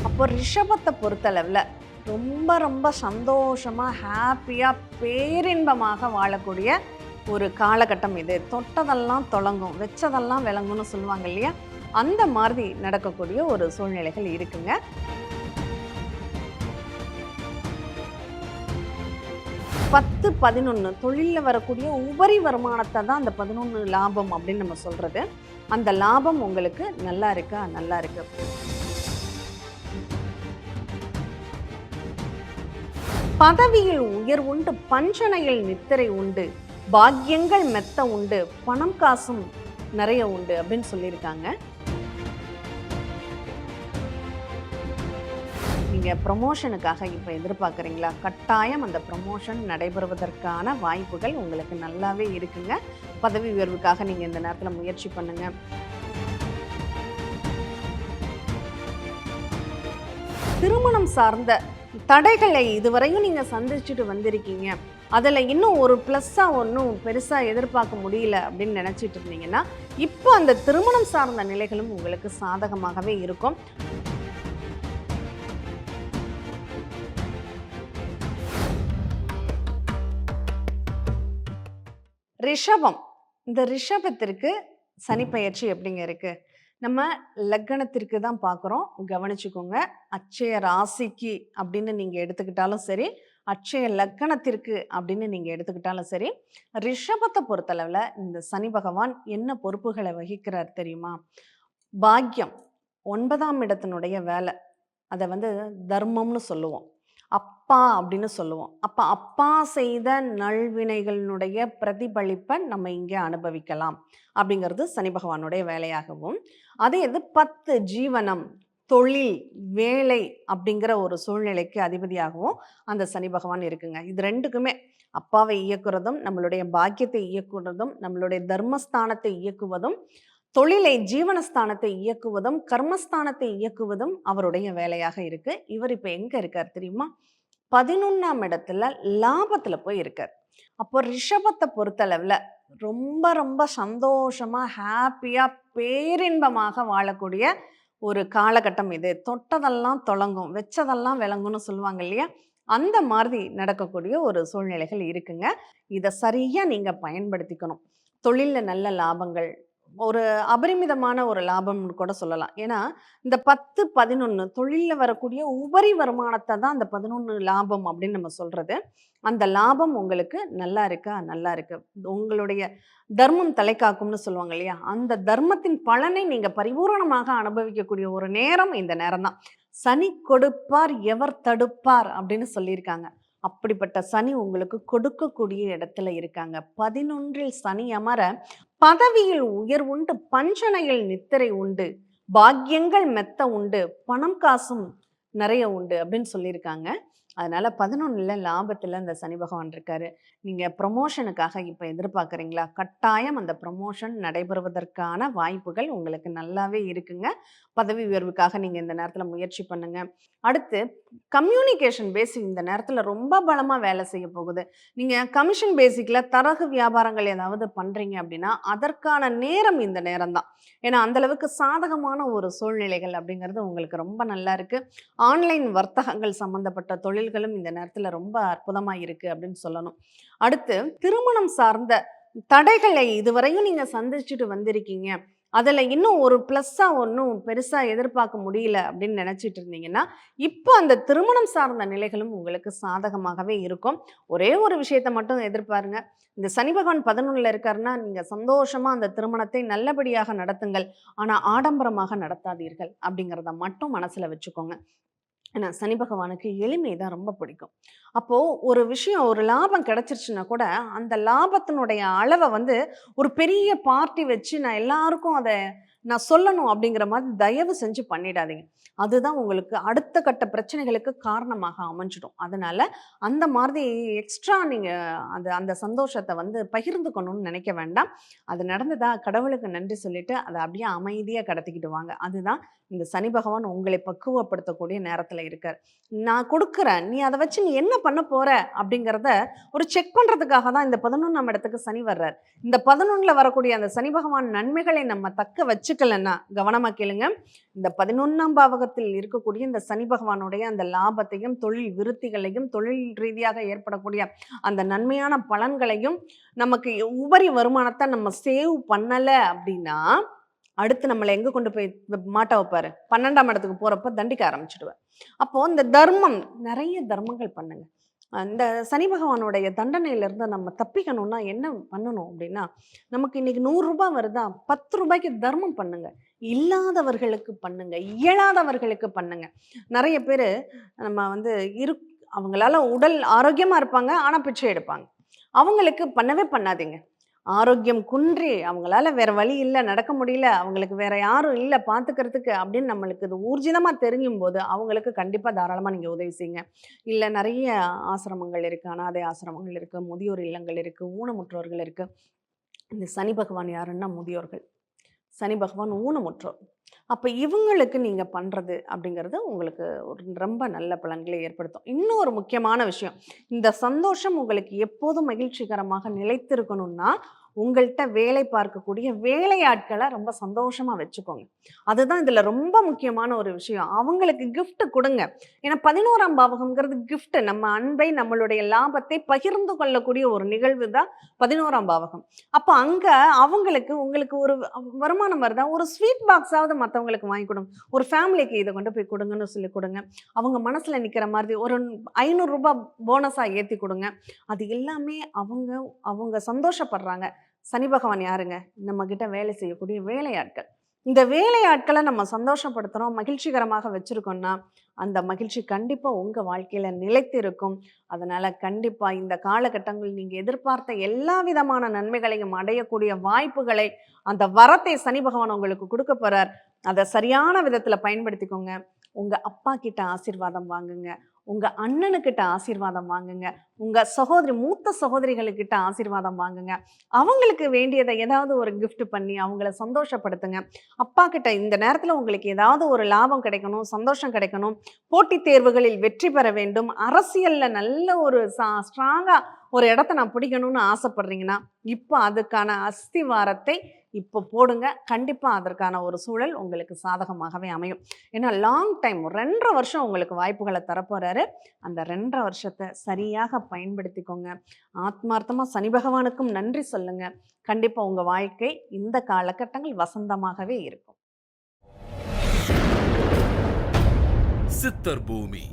அப்போ ரிஷபத்தை பொறுத்தளவில் ரொம்ப ரொம்ப சந்தோஷமாக ஹாப்பியாக பேரின்பமாக வாழக்கூடிய ஒரு காலகட்டம் இது. தொட்டதெல்லாம் தொடங்கும், வச்சதெல்லாம் விளங்கும்னு சொல்லுவாங்க இல்லையா, அந்த மாதிரி நடக்கக்கூடிய ஒரு சூழ்நிலைகள் இருக்குங்க. 10-11 தொழிலில் வரக்கூடிய உபரி வருமானத்தை தான் அந்த 11 லாபம் அப்படின்னு நம்ம சொல்றது. அந்த லாபம் உங்களுக்கு நல்லா இருக்கா? நல்லா இருக்கு. பதவியில் உயர் உண்டு, பஞ்சனையில் நித்திரை உண்டு, பாக்கியங்கள் மெத்த உண்டு, பணம் காசும் நிறைய உண்டு அப்படின்னு சொல்லியிருக்காங்க. நீங்கள் ப்ரொமோஷனுக்காக இப்போ எதிர்பார்க்குறீங்களா? கட்டாயம் அந்த ப்ரொமோஷன் நடைபெறுவதற்கான வாய்ப்புகள் உங்களுக்கு நல்லாவே இருக்குங்க. பதவி உயர்வுக்காக நீங்கள் இந்த நேரத்தில் முயற்சி பண்ணுங்க. திருமணம் சார்ந்த தடைகளை இதுவரையும் நீங்கள் சந்திச்சுட்டு வந்திருக்கீங்க, அதில் இன்னும் ஒரு ப்ளஸ்ஸாக ஒன்றும் பெருசாக எதிர்பார்க்க முடியல அப்படின்னு நினச்சிட்டு இருந்தீங்கன்னா, இப்போ அந்த திருமணம் சார்ந்த நிலைகளும் உங்களுக்கு சாதகமாகவே இருக்கும். ரிஷபம், இந்த ரிஷபத்திற்கு சனி பயிற்சி எப்படிங்க இருக்கு? நம்ம லக்னத்திற்கு தான் பார்க்குறோம், கவனிச்சுக்கோங்க. அட்சய ராசிக்கு அப்படின்னு நீங்கள் எடுத்துக்கிட்டாலும் சரி, அட்சய லக்னத்திற்கு அப்படின்னு நீங்கள் எடுத்துக்கிட்டாலும் சரி, ரிஷபத்தை பொறுத்தளவில் இந்த சனி பகவான் என்ன பொறுப்புகளை வகிக்கிறார் தெரியுமா? பாக்கியம், 9ஆம் இடத்தினுடைய வேலை, அதை தர்மம்னு சொல்லுவோம், அப்பா அப்படின்னு சொல்லுவோம். அப்போ அப்பா செய்த நல்வினைகளினுடைய பிரதிபலிப்பை நம்ம இங்கே அனுபவிக்கலாம் அப்படிங்கிறது சனி பகவானுடைய வேலையாகவும், அதே இது 10 ஜீவனம், தொழில், வேலை அப்படிங்கிற ஒரு சூழ்நிலைக்கு அதிபதியாகவும் அந்த சனி பகவான் இருக்குங்க. இது ரெண்டுக்குமே, அப்பாவை இயக்குறதும், நம்மளுடைய பாக்கியத்தை இயக்குவதும், நம்மளுடைய தர்மஸ்தானத்தை இயக்குவதும், தொழிலை ஜீவனஸ்தானத்தை இயக்குவதும், கர்மஸ்தானத்தை இயக்குவதும் அவருடைய வேலையாக இருக்கு. இவர் இப்ப எங்க இருக்கார் தெரியுமா? 11ஆம் இடத்துல லாபத்துல போய் இருக்கார். அப்போ ரிஷபத்தை பொறுத்தளவுல ரொம்ப ரொம்ப சந்தோஷமா ஹாப்பியா பேரின்பமாக வாழக்கூடிய ஒரு காலகட்டம் இது. தொட்டதெல்லாம் தொடங்கும், வச்சதெல்லாம் விளங்கும்னு சொல்லுவாங்க இல்லையா, அந்த மாதிரி நடக்கக்கூடிய ஒரு சூழ்நிலைகள் இருக்குங்க. இதை சரியா நீங்க பயன்படுத்திக்கணும். தொழில்ல நல்ல லாபங்கள், ஒரு அபரிமிதமான ஒரு லாபம்னு கூட சொல்லலாம். ஏன்னா இந்த 10-11 தொழிலில் வரக்கூடிய உபரி வருமானத்தை தான் அந்த 11 லாபம் அப்படின்னு நம்ம சொல்றது. அந்த லாபம் உங்களுக்கு நல்லா இருக்கா? நல்லா இருக்கு. உங்களுடைய தர்மம் தலை காக்கும்னு சொல்லுவாங்க இல்லையா, அந்த தர்மத்தின் பலனை நீங்க பரிபூரணமாக அனுபவிக்கக்கூடிய ஒரு நேரம் இந்த நேரம் தான். சனி கொடுப்பார் எவர் தடுப்பார் அப்படின்னு சொல்லியிருக்காங்க. அப்படிப்பட்ட சனி உங்களுக்கு கொடுக்கக்கூடிய இடத்துல இருக்காங்க. 11ல் சனி அமர பதவியில் உயர் உண்டு, பஞ்சனையில் நித்திரை உண்டு, பாக்கியங்கள் மெத்த உண்டு, பணம் காசும் நிறைய உண்டு அப்படின்னு சொல்லியிருக்காங்க. அதனால 11ல் லாபத்தில் இந்த சனி பகவான் இருக்காரு. நீங்க ப்ரொமோஷனுக்காக இப்போ எதிர்பார்க்குறீங்களா? கட்டாயம் அந்த ப்ரொமோஷன் நடைபெறுவதற்கான வாய்ப்புகள் உங்களுக்கு நல்லாவே இருக்குங்க. பதவி உயர்வுக்காக நீங்க இந்த நேரத்தில் முயற்சி பண்ணுங்க. அடுத்து கம்யூனிகேஷன் பேசிக் இந்த நேரத்தில் ரொம்ப பலமாக வேலை செய்ய போகுது. நீங்கள் கமிஷன் பேசிக்கில் தரகு வியாபாரங்கள் ஏதாவது பண்ணுறீங்க அப்படின்னா அதற்கான நேரம் இந்த நேரம் தான். ஏன்னா அந்தளவுக்கு சாதகமான ஒரு சூழ்நிலைகள் அப்படிங்கிறது உங்களுக்கு ரொம்ப நல்லா இருக்குது. ஆன்லைன் வர்த்தகங்கள் சம்மந்தப்பட்ட தொழில்களும் இந்த நேரத்தில் ரொம்ப அற்புதமாக இருக்குது அப்படின்னு சொல்லணும். அடுத்து திருமணம் சார்ந்த தடைகளை இதுவரையும் நீங்கள் சந்திச்சுட்டு வந்திருக்கீங்க, அதில் இன்னும் ஒரு ப்ளஸ்ஸாக ஒன்றும் பெருசாக எதிர்பார்க்க முடியல அப்படின்னு நினச்சிட்டு இருந்தீங்கன்னா, இப்போ அந்த திருமணம் சார்ந்த நிலைகளும் உங்களுக்கு சாதகமாகவே இருக்கும். ஒரே ஒரு விஷயத்தை மட்டும் எதிர்பாருங்க. இந்த சனி பகவான் 11ல் இருக்காருன்னா, நீங்கள் சந்தோஷமாக அந்த திருமணத்தை நல்லபடியாக நடத்துங்கள். ஆனால் ஆடம்பரமாக நடத்தாதீர்கள் அப்படிங்கிறத மட்டும் மனசில் வச்சுக்கோங்க. ஏன்னா சனி பகவானுக்கு எளிமை தான் ரொம்ப பிடிக்கும். அப்போது ஒரு விஷயம், ஒரு லாபம் கிடச்சிருச்சுன்னா கூட அந்த லாபத்தினுடைய அளவை ஒரு பெரிய பார்ட்டி வச்சு நான் எல்லாருக்கும் அதை நான் சொல்லணும் அப்படிங்கிற மாதிரி தயவு செஞ்சு பண்ணிடாதீங்க. அதுதான் உங்களுக்கு அடுத்த கட்ட பிரச்சனைகளுக்கு காரணமாக அமைஞ்சிடும். அதனால அந்த மாதிரி எக்ஸ்ட்ரா நீங்கள் அந்த அந்த சந்தோஷத்தை பகிர்ந்துக்கணும்னு நினைக்க வேண்டாம். அது நடந்ததா கடவுளுக்கு நன்றி சொல்லிட்டு அதை அப்படியே அமைதியாக கடத்திக்கிட்டு வாங்க. அதுதான் இந்த சனி பகவான் உங்களை பக்குவப்படுத்தக்கூடிய நேரத்தில் இருக்கார். நான் கொடுக்குறேன், நீ அதை வச்சு நீ என்ன பண்ண போற அப்படிங்கிறத ஒரு செக் பண்ணுறதுக்காக தான் இந்த 11ஆம் இடத்துக்கு சனி வர்றார். இந்த 11ல் வரக்கூடிய அந்த சனி பகவான் நன்மைகளை நம்ம தக்க வச்சு வச்சுக்கலன்னா கவனமா கேளுங்க. இந்த 11ஆம் பாவகத்தில் இருக்கக்கூடிய இந்த சனி பகவானுடைய அந்த லாபத்தையும், தொழில் விருத்திகளையும், தொழில் ரீதியாக ஏற்படக்கூடிய அந்த நன்மையான பலன்களையும், நமக்கு உபரி வருமானத்த நம்ம சேவ் பண்ணல அப்படின்னா, அடுத்து நம்மள எங்க கொண்டு போய் மாட்ட வைப்பாரு? 12ஆம் இடத்துக்கு போறப்ப தண்டிக்க ஆரம்பிச்சுடுவார். அப்போ இந்த தர்மம், நெறைய தர்மங்கள் பண்ணுங்க. அந்த சனி பகவானுடைய தண்டனையிலிருந்து நம்ம தப்பிக்கணும்னா என்ன பண்ணணும் அப்படின்னா, நமக்கு இன்னைக்கு ரூ. 100 வருதா? ரூ. 10க்கு தர்மம் பண்ணுங்க. இல்லாதவர்களுக்கு பண்ணுங்க. இயலாதவர்களுக்கு பண்ணுங்க. நெறைய பேரு நம்ம வந்து அவங்களால உடல் ஆரோக்கியமா இருப்பாங்க. ஆனா பிச்சை எடுப்பாங்க. அவங்களுக்கு பண்ணவே பண்ணாதீங்க. ஆரோக்கியம் குன்றி அவங்களால வேற வழி இல்ல, நடக்க முடியல, அவங்களுக்கு வேற யாரும் இல்ல பார்த்துக்கிறதுக்கு அப்படின்னு நம்மளுக்கு இது ஊர்ஜிதமா தெரியும்போது, அவங்களுக்கு கண்டிப்பா தாராளமா நீங்க உதவி செய்யுங்க. இல்ல நெறைய ஆசிரமங்கள் இருக்கு. அனாதை ஆசிரமங்கள் இருக்கு. முதியோர் இல்லங்கள் இருக்கு. ஊனமுற்றோர்கள் இருக்கு. இந்த சனி பகவான் யாருன்னா முதியோர்கள். சனி பகவான் ஊனமுற்றோர். அப்ப இவங்களுக்கு நீங்க பண்றது அப்படிங்கிறது உங்களுக்கு ஒரு ரொம்ப நல்ல பலன்களை ஏற்படுத்தும். இன்னொரு முக்கியமான விஷயம், இந்த சந்தோஷம் உங்களுக்கு எப்போதும் மகிழ்ச்சிகரமாக நிலைத்திருக்கணும்னா, உங்கள்ட்ட வேலை பார்க்கக்கூடிய வேலையாட்கள ரொம்ப சந்தோஷமா வச்சுக்கோங்க. அதுதான் இதுல ரொம்ப முக்கியமான ஒரு விஷயம். அவங்களுக்கு கிஃப்ட் குடுங்க. ஏன்னா 11ஆம் பாவகம்ங்கிறது கிஃப்ட். நம்ம அன்பை, நம்மளுடைய லாபத்தை பகிர்ந்து கொள்ளக்கூடிய ஒரு நிகழ்வு தான் 11ஆம் பாவகம். அப்ப அங்க அவங்களுக்கு உங்களுக்கு ஒரு வருமானம் வருதா, ஒரு ஸ்வீட் பாக்ஸாவது மத்தவங்களுக்கு வாங்கி கொடுங்க. ஒரு ஃபேமிலிக்கு இத கொண்டு போய் குடுங்கன்னு சொல்லி குடுங்க. அவங்க மனசுல நிக்கிற மாதிரி ஒரு ரூ. 500 போனஸா ஏத்தி குடுங்க. அது எல்லாமே அவங்க அவங்க சந்தோஷப்படுறாங்க. சனி பகவான் யாருங்க? நம்மகிட்ட வேலை செய்யக்கூடிய வேலையாட்கள். இந்த வேலையாட்கள நம்ம சந்தோஷப்படுத்துறோம், மகிழ்ச்சிகரமாக வச்சிருக்கோம்னா, அந்த மகிழ்ச்சி கண்டிப்பா உங்க வாழ்க்கையில நிலைத்து இருக்கும். அதனால கண்டிப்பா இந்த காலகட்டங்கள் நீங்க எதிர்பார்த்த எல்லா விதமான நன்மைகளையும் அடையக்கூடிய வாய்ப்புகளை, அந்த வரத்தை சனி பகவான் உங்களுக்கு குடுக்க போறார். அத சரியான விதத்துல பயன்படுத்திக்கோங்க. உங்க அப்பா கிட்ட ஆசீர்வாதம் வாங்குங்க. உங்க அண்ணனுக்கிட்ட ஆசீர்வாதம் வாங்குங்க. உங்க மூத்த சகோதரிகளுக்கிட்ட ஆசீர்வாதம் வாங்குங்க. அவங்களுக்கு வேண்டியதை ஏதாவது ஒரு கிஃப்ட் பண்ணி அவங்கள சந்தோஷப்படுத்துங்க. அப்பா கிட்ட இந்த நேரத்துல உங்களுக்கு ஏதாவது ஒரு லாபம் கிடைக்கணும், சந்தோஷம் கிடைக்கணும், போட்டித் தேர்வுகளில் வெற்றி பெற வேண்டும், அரசியல்ல நல்ல ஒரு ஸ்ட்ராங்கா ஒரு இடத்த நான் பிடிக்கணும்னு ஆசைப்படுறீங்கன்னா, இப்ப அதுக்கான அஸ்திவாரத்தை இப்போ போடுங்க. கண்டிப்பா அதற்கான ஒரு சூழல் உங்களுக்கு சாதகமாகவே அமையும். ஏன்னா லாங் டைம் 2 1/2 வருஷம் உங்களுக்கு வாய்ப்புகள தரப்போறாரு. அந்த 2 1/2 வருஷத்த சரியாக பயன்படுத்திக்கோங்க. ஆத்மார்த்தமா சனி பகவானுக்கும் நன்றி சொல்லுங்க. கண்டிப்பா உங்க வாழ்க்கை இந்த காலகட்டங்கள் வசந்தமாகவே இருக்கும். சித்தர் பூமி